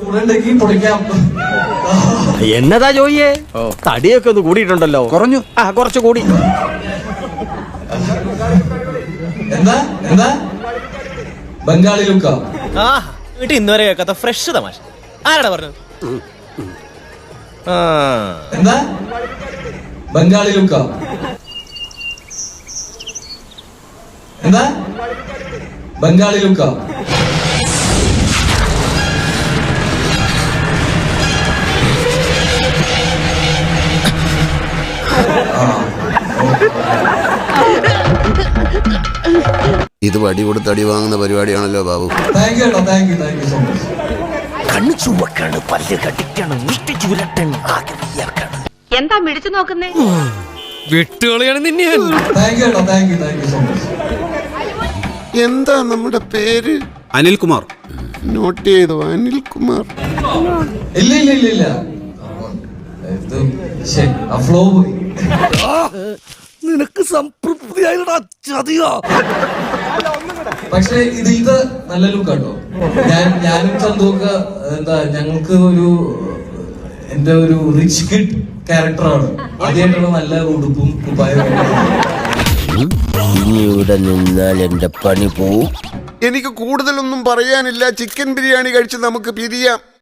കൂടെ ഉണ്ടെങ്കിൽ പൊളിക്കാം. എന്നതാ ജോയിയെ, തടിയൊക്കെ ഒന്ന് കൂടിയിട്ടുണ്ടല്ലോ. കുറഞ്ഞു. കുറച്ച് കൂടി. എന്താ എന്താ ബംഗാളി ലുക്ക? വീട്ടിൽ ഇന്നുവരെ കേൾക്കാത്ത ഫ്രഷ് തമാശ. ആരാടാ പറഞ്ഞത്? എന്താ ബംഗാളി ലുക്ക? എന്താ ബംഗാളി ലുക്ക? ഇത് വടി കൊടുത്ത് അടി വാങ്ങുന്ന പരിപാടിയാണല്ലോ Babu. Thank you so much. കണ്ണു ചുവക്കാണ്, പല്ല് കടിക്കാണ്, മുഷ്ടി ചുരുട്ടാണ്, ആകെ വിയർക്കാണ്. എന്താ മിടിച്ചു നോക്കുന്നേ? വിട്ടുകളിയാണ് നിന്നെ. Thank you so much. എന്താ നമ്മുടെ പേര്? അനിൽകുമാർ. നോട്ട് ചെയ്തോ? അനിൽകുമാർ. ഇല്ല ഇത് ഫ്ലോ പോയി. നിനക്ക് സംതൃപ്തിയായിട്ടാ ചതിയോ? പക്ഷെ ഇത് നല്ല ലുക്കാട്ടോ. ഞാനും ചന്തുവൊക്കെ എന്താ, ഞങ്ങൾക്ക് എന്റെ ഒരു റിച്ച് കിഡ് ക്യാരക്ടറാണ്. ആദ്യമായിട്ടുള്ള നല്ല ഉടുപ്പും കുപ്പായും. ഇനി ഇവിടെ നിന്നാൽ എന്റെ പണി പോവും. എനിക്ക് കൂടുതലൊന്നും പറയാനില്ല. ചിക്കൻ ബിരിയാണി കഴിച്ച് നമുക്ക് പിരിയാം.